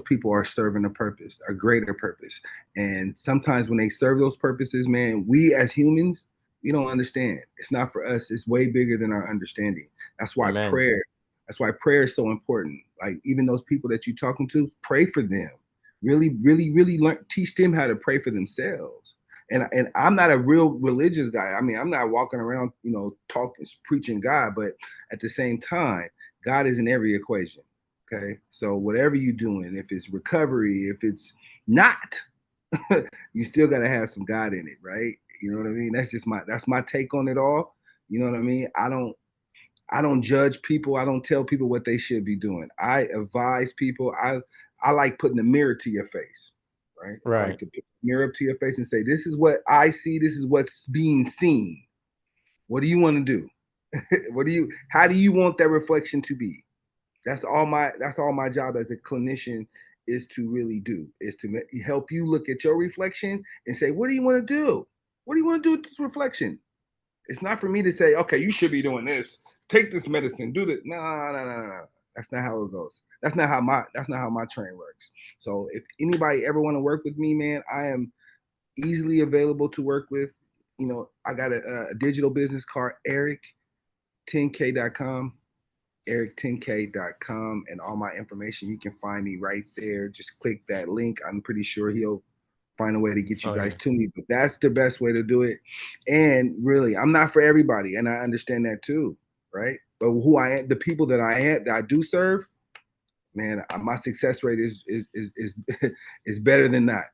people are serving a purpose, a greater purpose. And sometimes when they serve those purposes, man, we as humans, we don't understand. It's not for us. It's way bigger than our understanding. That's why Amen. prayer. That's why prayer is so important. Like even those people that you're talking to, pray for them. Really, really, really teach them how to pray for themselves. And I'm not a real religious guy. I mean, I'm not walking around, talking, preaching God, but at the same time, God is in every equation. Okay. So whatever you're doing, if it's recovery, if it's not, you still gotta have some God in it, right? You know what I mean? That's my take on it all. You know what I mean? I don't judge people. I don't tell people what they should be doing. I advise people. I like putting a mirror to your face, right? I like Right. to put a mirror up to your face and say, this is what I see, this is what's being seen. What do you want to do? How do you want that reflection to be? That's all my job as a clinician is to really do, is to help you look at your reflection and say, what do you want to do? What do you want to do with this reflection? It's not for me to say, okay, you should be doing this. Take this medicine. Do this. No, no, no, no, no. That's not how it goes. That's not how my train works. So if anybody ever want to work with me, man, I am easily available to work with. I got a digital business card, Erick10k.com, Erick10k.com, and all my information. You can find me right there. Just click that link. I'm pretty sure he'll find a way to get you Oh, guys yeah. to me, but that's the best way to do it. And really, I'm not for everybody, and I understand that too, right? But who I am, the people that I am, that I do serve, man, my success rate is is better than not.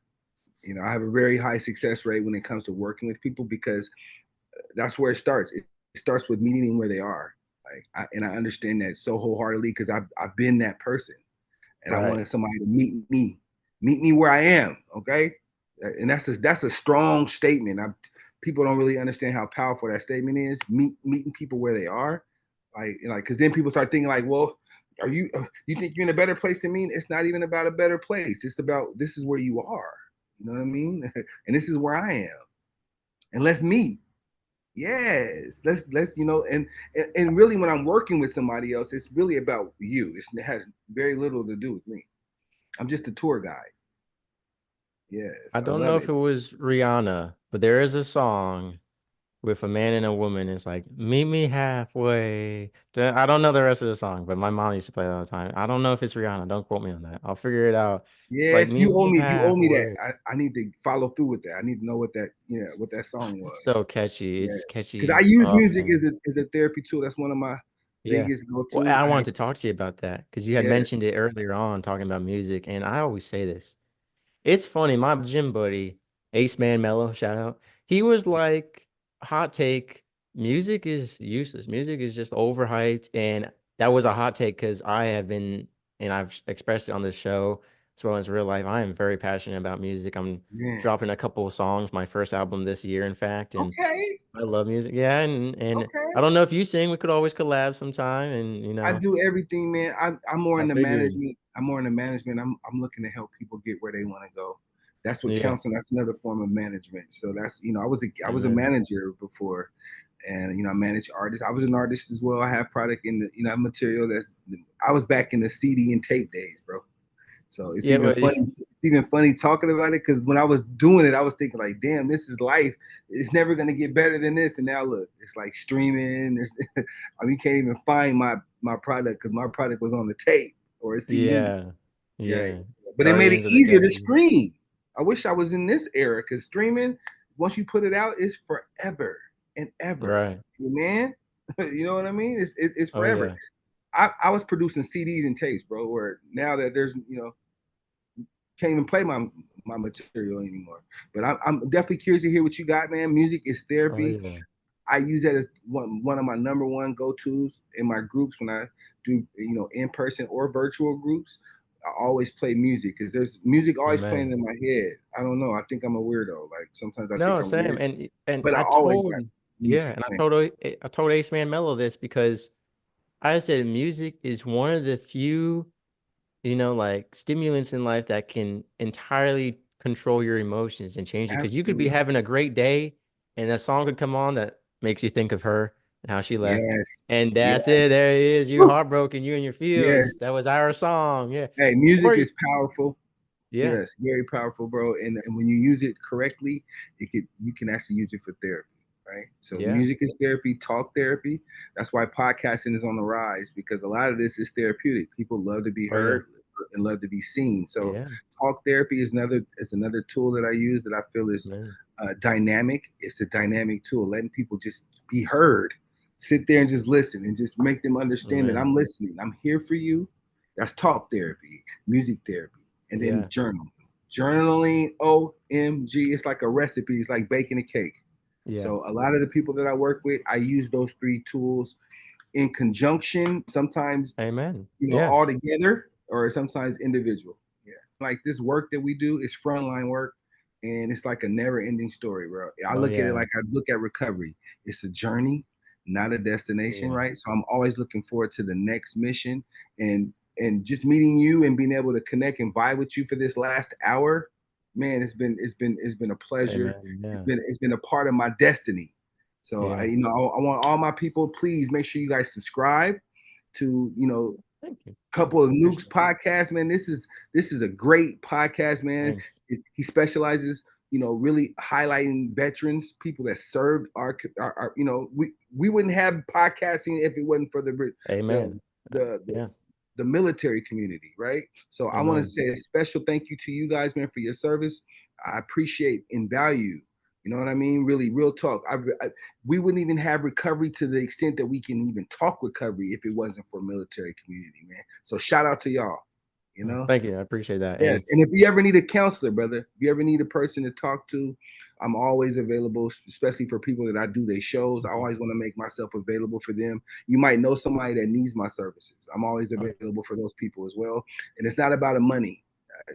I have a very high success rate when it comes to working with people because that's where it starts. It starts with meeting them where they are. And I understand that so wholeheartedly because I've been that person, and I Right. wanted somebody to meet me where I am. Okay, and that's a strong statement. People don't really understand how powerful that statement is. Meeting people where they are, because then people start thinking like, well, you think you're in a better place than me? It's not even about a better place. It's about this is where you are. You know what I mean? And this is where I am. And let's meet. Yes, let's and really when I'm working with somebody else, it's really about you. It has very little to do with me. I'm just a tour guide. Yes, I I don't know love if it. it was Rihanna, but there is a song with a man and a woman. It's like, meet me halfway. I don't know the rest of the song, but my mom used to play it all the time. I don't know if it's Rihanna. Don't quote me on that. I'll figure it out. It's like, Yes, meet me you owe me that. halfway. I need to follow through with that. I need to know what that song It's was. so catchy. Yeah, It's because I catchy. use Oh, music man. as a therapy tool. That's one of my Yeah. biggest go Well, to. I I have wanted to talk to you about that because you had mentioned yes, it earlier on talking about music. And I always say this. It's funny, my gym buddy, Ace Man Mello, shout out. He was like, hot take, music is useless. Music is just overhyped. And that was a hot take because I have been, and I've expressed it on this show as well as real life. I am very passionate about music. I'm man. dropping a couple of songs, my first album this year, in fact, and Okay, I love music. Yeah, and okay. I don't know if you sing. We could always collab sometime, and I do everything, man. I'm more I in the figured, management. I'm more in the management. I'm looking to help people get where they want to go. That's what yeah, counseling. That's another form of management. So that's I was a amen. manager before, and I manage artists. I was an artist as well. I have product in the material that's. I was back in the CD and tape days, bro. So it's Yeah, even but funny. It's even funny talking about it because when I was doing it, I was thinking like, "Damn, this is life. It's never gonna get better than this." And now look, it's like streaming. There's, I mean, you can't even find my product because my product was on the tape or a CD. yeah, Right. yeah. But it made it Guardians of the easier to Galaxy. stream. I wish I was in this era because streaming, once you put it out, it's forever and ever. Right. Man, you know what I mean? It's Oh forever. yeah. I was producing CDs and tapes, bro. Where now that there's can't even play my material anymore. But I'm definitely curious to hear what you got, man. Music is Oh therapy. yeah, I use that as one of my number one go-tos in my groups when I do, in-person or virtual groups. I always play music because there's music always playing amen. in my head. I don't know. I think I'm a weirdo. Like sometimes I think No, I'm Sam, weird, and but I I always got told yeah, music and playing. I told Ace Man Mello this because I said music is one of the few, like stimulants in life that can entirely control your emotions and change you. Because you could be Absolutely. having a great day and a song could come on that makes you think of her and how she left. Yes. And that's it. Yes. There it is. You Woo. heartbroken, you and your feels. That Yes. was our song. Yeah. Hey, music Or is powerful. yeah. Yes, very powerful, bro. And when you use it correctly, you can actually use it for therapy, right? So Yeah. music is therapy, talk therapy. That's why podcasting is on the rise because a lot of this is therapeutic. People love to be Oh yeah. heard and love to be seen. So Yeah. talk therapy is another tool that I use that I feel is Man. dynamic. It's a dynamic tool, letting people just be heard. Sit there and just listen and just make them understand that Man. I'm listening. I'm here for you. That's talk therapy, music therapy, and then Yeah. journaling. Journaling, OMG, it's like a recipe. It's like baking a cake. Yeah. So a lot of the people that I work with, I use those three tools in conjunction, sometimes, Amen. Yeah. all together or sometimes individual. Yeah. Like this work that we do is frontline work and it's like a never ending story, bro. I Oh look at it yeah. like I look at recovery. It's a journey, not a destination, Yeah. right? So I'm always looking forward to the next mission and just meeting you and being able to connect and vibe with you for this last hour. Man, it's been a pleasure. Amen. Yeah. It's been a part of my destiny. So Yeah. I want all my people, please make sure you guys subscribe to Thank you. Couple of Nukes Appreciate it. podcast, man. This is a great podcast, man. Thanks. He specializes, really highlighting veterans, people that served our we wouldn't have podcasting if it wasn't for the Amen. the the, Yeah. the military community, right? So I want to Amen. say a special thank you to you guys, man, for your service. I appreciate and value. You know what I mean? Really, real talk. We wouldn't even have recovery to the extent that we can even talk recovery if it wasn't for military community, man. So shout out to y'all. You know. Thank you. I appreciate that. Yes, And and if you ever need a counselor, brother, if you ever need a person to talk to, I'm always available, especially for people that I do their shows. I mhm. always want to make myself available for them. You might know somebody that needs my services. I'm always Uh, available for those people as well. And it's not about the money.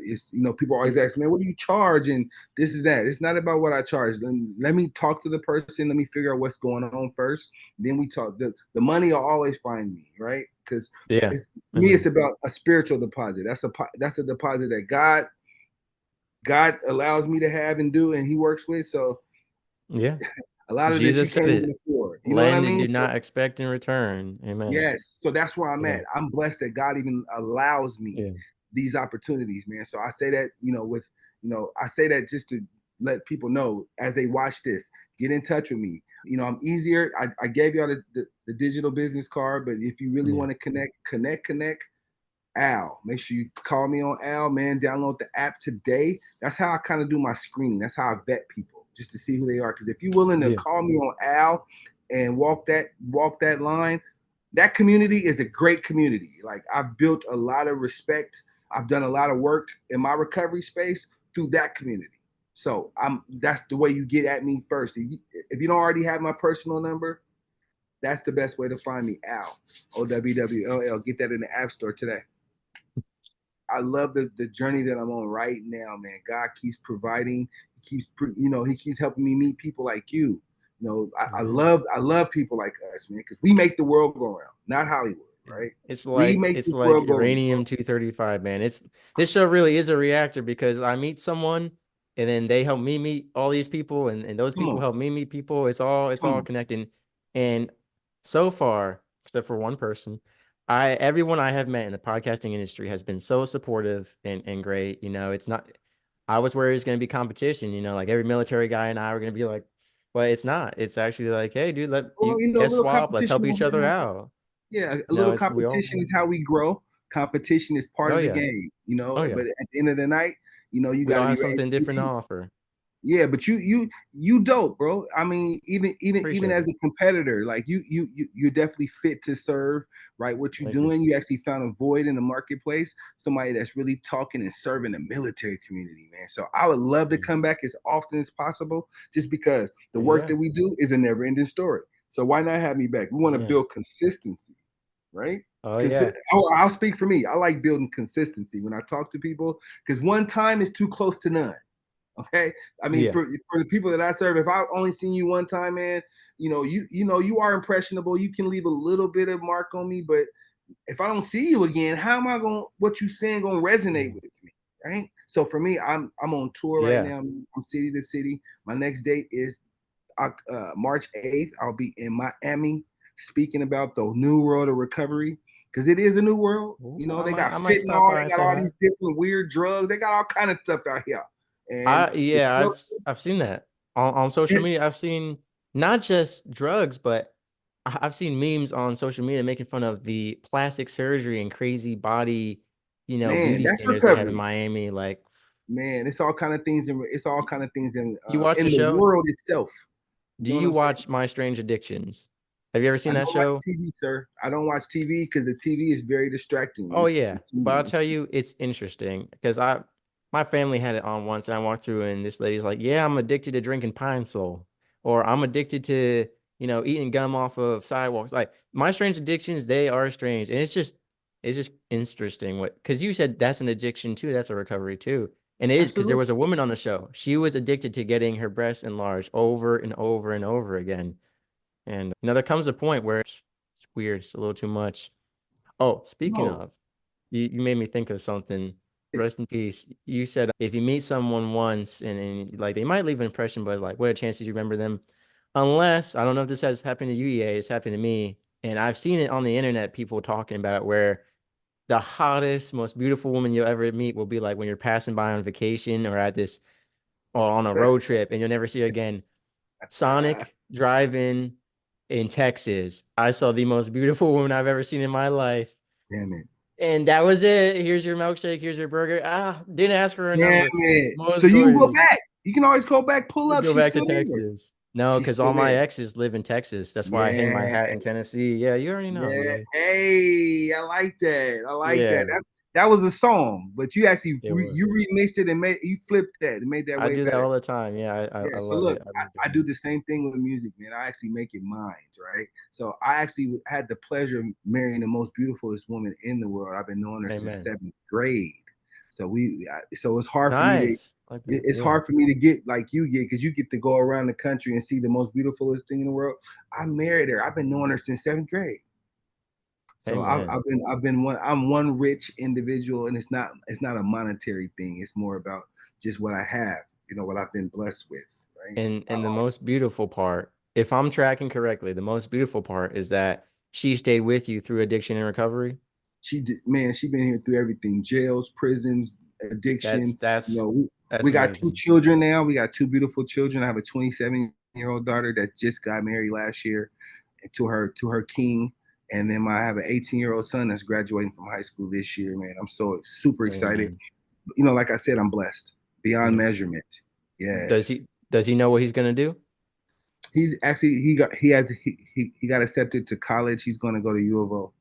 It's people always ask me, what do you charge? And this is that. It's not about what I charge. Let me talk to the person. Let me figure out what's going on first. Then we talk. The money will always find me, right? Because yeah. me, it's Amen. about a spiritual deposit. That's a deposit that God allows me to have and do, and He works with. So Yeah. a lot of this you Jesus said can't even it. afford. You know what I Lend and mean? do So not expect in return. Amen. yes, so that's where I'm Yeah. at. I'm blessed that God even allows me Yeah. these opportunities, man. So I say that, I say that just to let people know as they watch this, get in touch with me. I'm easier. I gave y'all the digital business card, but if you really Yeah. want to connect. Al. Make sure you call me on Al, man. Download the app today. That's how I kind of do my screening. That's how I vet people just to see who they are. Because if you're willing to Yeah. call me on Al and walk that line, that community is a great community. Like I've built a lot of respect. I've done a lot of work in my recovery space through that community. So that's the way you get at me first. If you don't already have my personal number, that's the best way to find me. Al, OWWLL. Get that in the App Store today. I love the journey that I'm on right now, man. God keeps providing. He keeps helping me meet people like you. I Amen. love people like us, man, because we make the world go round, not Hollywood, Yeah. right? It's We like make it's this like world go round. uranium 235, man. This show really is a reactor because I meet someone and then they help me meet all these people and those Come people on, help me meet people. It's all come connecting. And so far, except for one person, everyone I have met in the podcasting industry has been so supportive and great. It's not I was worried it's gonna be competition, like every military guy and I were gonna be like, but it's not. It's actually like, hey dude, on. Well, a let's little swap, let's competition help don't each hurt other nobody. out. Yeah, a little It's we all competition is how we grow. Competition is part oh of the yeah. game, Oh yeah. but at the end of the night, you We got all to be have ready. something different to offer. Yeah, but you dope, bro. I mean, even Appreciate as it. a competitor, like you're definitely fit to serve, right? What you're Thank you. doing, you actually found a void in the marketplace, somebody that's really talking and serving the military community, man. So I would love to Mm. come back as often as possible, just because the work Yeah. that we do is a never-ending story. So why not have me back? We want to Yeah. build consistency, right? Oh yeah. I'll speak for me. I like building consistency when I talk to people because one time is too close to none. Okay. I mean, Yeah. for the people that I serve, if I've only seen you one time, man, you are impressionable. You can leave a little bit of mark on me, but if I don't see you again, how am I going what you saying gonna resonate Mm. with me? Right. So for me, I'm on tour right Yeah. now. I'm city to city. My next date is March 8th. I'll be in Miami speaking about the new world of recovery. Because it is a new world. Ooh, You know, they got I might stop fentanyl, by they and got say all hi. these different weird drugs, they got all kind of stuff out here. And the Yeah, drug I've seen that on social media. I've seen not just drugs, but I've seen memes on social media making fun of the plastic surgery and crazy body, man, beauty that's standards they have in recovery. Miami. Like, Man, it's all kind of things it's all kind of things you watch in the the show? world itself. You Do know what you I'm saying? watch My Strange Addictions? Have you ever I seen that don't watch show? TV, sir. I don't watch TV because the TV is very distracting. Oh yeah, It's but I'll tell you, it's interesting because my family had it on once, and I walked through, and this lady's like, "Yeah, I'm addicted to drinking Pine Sol, or I'm addicted to eating gum off of sidewalks." Like my strange addictions, they are strange, and it's just interesting what because you said that's an addiction too, that's a recovery too, and it is because there absolutely was a woman on the show. She was addicted to getting her breasts enlarged over and over and over again, and there comes a point where it's weird, it's a little too much. Oh, speaking no. of, you made me think of something. Rest in peace. You said if you meet someone once and like they might leave an impression, but like what are the chances you remember them? Unless I don't know if this has happened to you, EA, it's happened to me. And I've seen it on the internet, people talking about it where the hottest, most beautiful woman you'll ever meet will be like when you're passing by on vacation or at this or on a road trip and you'll never see her again. Sonic driving in Texas. I saw the most beautiful woman I've ever seen in my life. Damn it. And that was it. Here's your milkshake. Here's your burger. Didn't ask for her Damn number. it. So Most you can go gorgeous. back. You can always go back, pull up. Go She's back to still there. Texas. No, She's because all still my there. exes live in Texas. That's why I hang my Yeah. hat in Tennessee. Yeah, you already know, Yeah. EA. Hey, I like that. I like that. Yeah, That was a song, but you actually it was. you remixed it and you flipped that and made that I way do that better. all the time. Yeah, I Yeah, so love look, it. I love I doing do it. the same thing with music, man. I actually make it mine, right? So I actually had the pleasure of marrying the most beautifulest woman in the world. I've been knowing her since Amen. seventh grade. So it's hard for me to Nice. Like that. it's Yeah. hard for me to get like you get because you get to go around the country and see the most beautifulest thing in the world. I married her. I've been knowing her since seventh grade. So Amen. I'm one rich individual, and it's not a monetary thing. It's more about just what I have, what I've been blessed with, right? And the most beautiful part, if I'm tracking correctly, the most beautiful part is that she stayed with you through addiction and recovery. She did, man. She been here through everything: jails, prisons, That's addiction. You that's know, we that's we got two amazing. children now. We got two beautiful children. I have a 27-year-old daughter that just got married last year to her king, and then I have an 18-year-old son that's graduating from high school this year. Man, I'm so super excited. Amen. Like I said, I'm blessed beyond Yeah. measurement. Yes. Does he know what he's gonna do? He's actually he got accepted to college. He's going to go to U of O.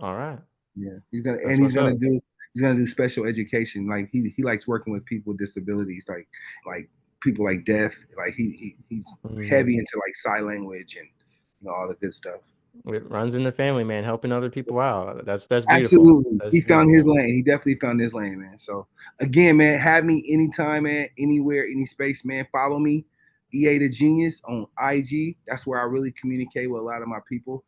All right. Yeah, he's gonna and That's what's up. he's gonna do special education. Like he likes working with people with disabilities, like people like deaf. Like he's Mm. heavy into like sign language and all the good stuff. It runs in the family, man, helping other people out. That's beautiful. Absolutely, That's he found his beautiful. lane. He definitely found his lane, man. So again, man, have me anytime, man, anywhere, any space, man. Follow me, EA the Genius on IG. That's where I really communicate with a lot of my people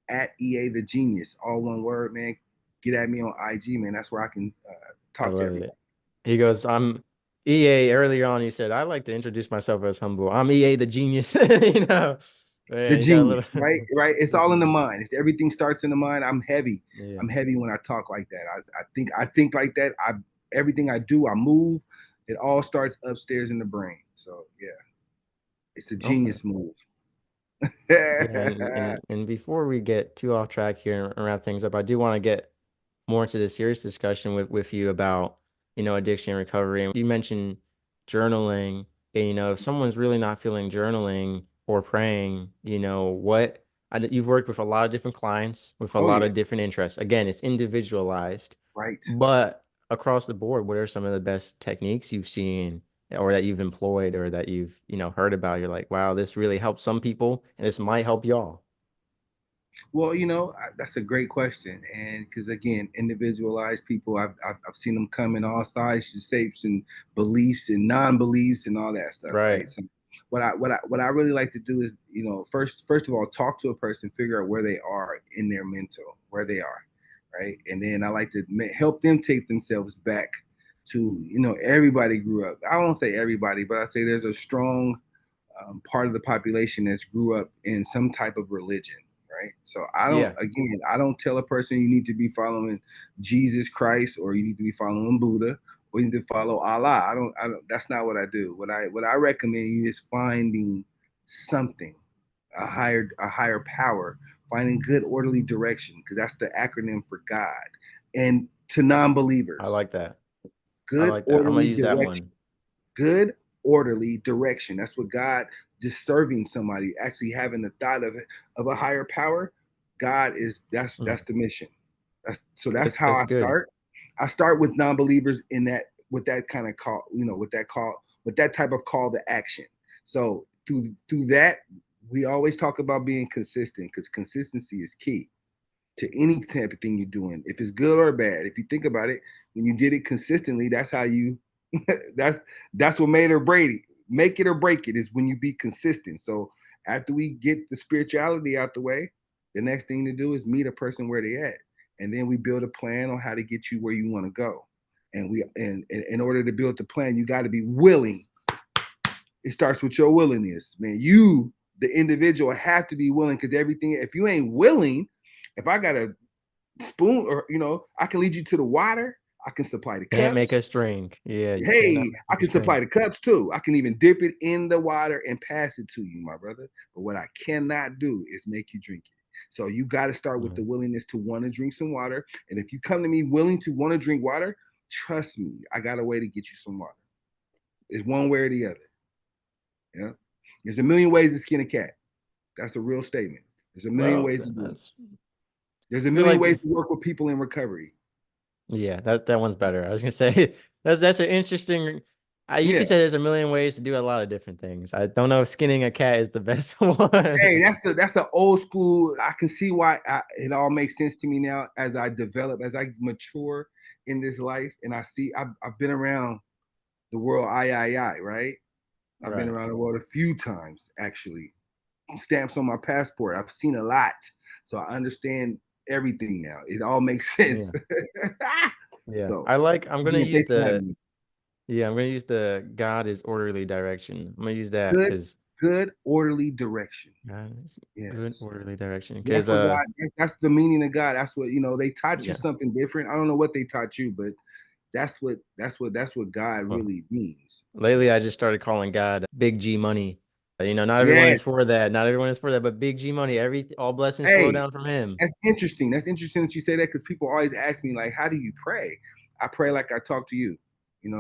at EA the Genius, all one word, man. Get at me on IG, man. That's where I can I talk to love everybody. it. He goes, I'm EA. Earlier on, you said, I like to introduce myself as humble. I'm EA the genius. The Man, you got a little genius, right? Right. It's the all in the genius. mind. It's everything starts in the mind. I'm heavy. Yeah. I'm heavy when I talk like that. I think like that. Everything I do, I move. It all starts upstairs in the brain. So yeah, it's a Okay. genius move. Yeah, and before we get too off track here and wrap things up, I do want to get more into the serious discussion with you about, addiction and recovery. And you mentioned journaling. And, if someone's really not feeling journaling or praying, you've worked with a lot of different clients with a Oh lot yeah, of different interests. Again, it's individualized, right. but across the board, what are some of the best techniques you've seen or that you've employed or that you've, heard about? You're like, wow, this really helps some people and this might help y'all. Well, that's a great question, and because again, individualized people, I've seen them come in all sizes, shapes, and beliefs and non-beliefs and all that stuff, Right. right? So, what I really like to do is, first of all, talk to a person, figure out where they are in their mental, where they are, right, and then I like to help them take themselves back to, everybody grew up. I won't say everybody, but I say there's a strong part of the population that's grew up in some type of religion, right? So Yeah. I don't tell a person you need to be following Jesus Christ or you need to be following Buddha or you need to follow Allah. I don't, that's not what I do. What I recommend you is finding something, a higher power, finding good orderly direction, because that's the acronym for God. And to I non-believers, like that. I good like that. I'm gonna orderly use that direction, one. good orderly direction. That's what God, just serving somebody, actually having the thought of a higher power. God is, that's Mm. the mission. That's how That's I good. start. I start with non-believers in that, with that kind of call, with that type of call to action. So through that, we always talk about being consistent, because consistency is key to any type of thing you're doing. If it's good or bad, if you think about it, when you did it consistently, that's how you that's that's what made or Brady. Make it or break it is when you be consistent. So after we get the spirituality out the way, the next thing to do is meet a person where they at. And then we build a plan on how to get you where you want to go. And in order to build the plan, you got to be willing. It starts with your willingness, man. You, the individual, have to be willing, because everything, if you ain't willing, if I got a spoon, or I can lead you to the water, I can supply the Can't make cups. us drink. Yeah, you cannot Hey, I make can us drink. supply the cups too. I can even dip it in the water and pass it to you, my brother. But what I cannot do is make you drink it. So you got to start with the Mm. willingness to want to drink some water. And if you come to me willing to want to drink water, trust me, I got a way to get you some water. It's one way or the other. Yeah. There's a million ways to skin a cat. That's a real statement. There's a million Well, ways to do it. that's There's a I feel million like ways to work with people in recovery. yeah, that one's better. I was gonna say that's an interesting. You Yeah. could say there's a million ways to do a lot of different things. I don't know if skinning a cat is the best one. Hey, that's the old school. I can see why it all makes sense to me now as I develop, as I mature in this life, and I see I've been around the world. Right? I've been Right. around the world a few times, actually. Stamps on my passport. I've seen a lot, so I understand everything now. It all makes sense. Yeah. Yeah. So, I'm gonna again, use thanks for having the me. yeah, I'm gonna use the God is orderly direction. I'm gonna use that Good, because good, orderly direction. God is good Yes. orderly direction. That's Because what God, that's the meaning of God. That's what, they taught you yeah. something different. I don't know what they taught you, but that's what God Well, really means. lately I just started calling God Big G money. Not everyone is Yes. for that. Not everyone is for that, but Big G money, all blessings flow Hey, down from him. that's interesting. That's interesting that you say that, because people always ask me, like, how do you pray? I pray like I talk to you.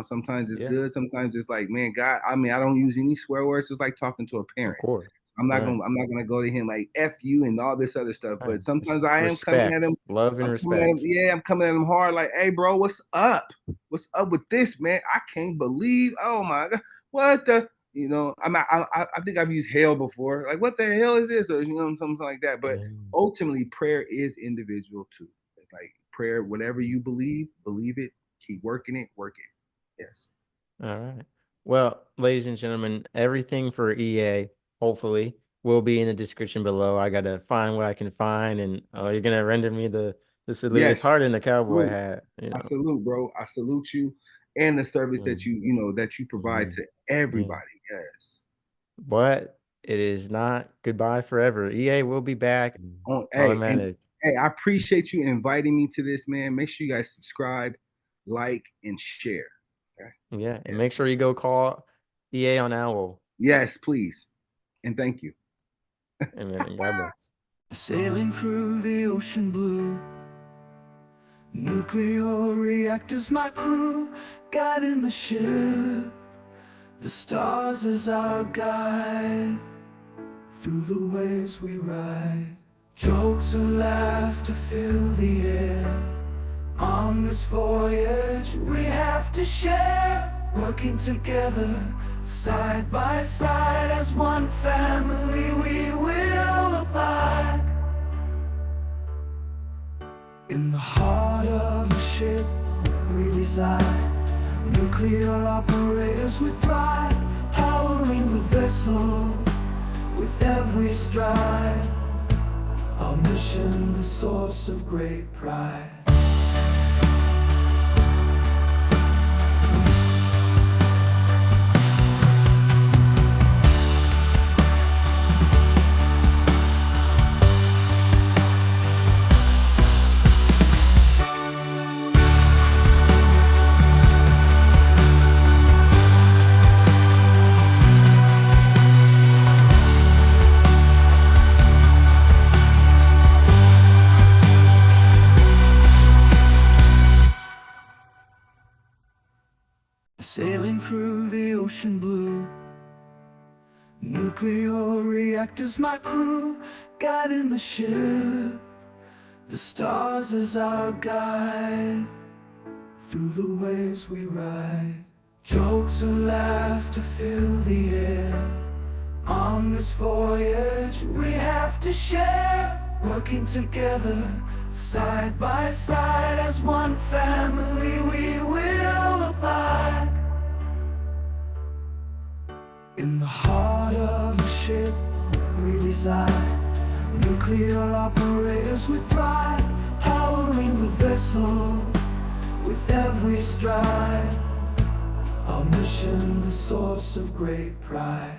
Sometimes it's Yeah, good. Sometimes it's like, man, God, I mean, I don't use any swear words. It's like talking to a of parent. course. I'm not Right. gonna I'm not gonna go to him like F you and all this other stuff. Right. But Just sometimes I am coming at respect, him. love and I'm coming at him, respect. yeah, I'm coming at him hard, like, hey bro, what's up? What's up with this, man? I can't believe, oh my god, what the, I think I've used hell before. Like, what the hell is this? Or something like that. But Mm. ultimately, prayer is individual too. Like prayer, whatever you believe it, keep working it, work it. Yes. All right. Well, ladies and gentlemen, everything for EA, hopefully, will be in the description below. I gotta find what I can find, and you're gonna render me the salute. It's Yes. hard in the cowboy Salute. hat, I salute, bro. I salute you and the service that Mm, you provide mm, to yeah. everybody. Yes. But it is not goodbye forever. EA will be back. Hey, and Automatic. hey, I appreciate you inviting me to this, man. Make sure you guys subscribe, like, and share. Okay. Yeah, and make Yes. sure you go call EA on Owl. Yes, please. And thank you. Amen. And God bless. Sailing through the ocean blue, nuclear reactors, my crew, guiding the ship The stars as our guide, through the waves we ride. Jokes and laughter fill the air. On this voyage we have to share, working together, side by side. As one family we will abide. In the heart of the ship we reside, nuclear operators with pride, powering the vessel with every stride. Our mission, a source of great pride. Sailing through the ocean blue, nuclear reactors my crew, guiding the ship. The stars as our guide, through the waves we ride. Jokes and laughter fill the air. On this voyage we have to share, working together, side by side. As one family we will abide. In the heart of the ship we reside, nuclear operators with pride, powering the vessel with every stride. Our mission, a source of great pride.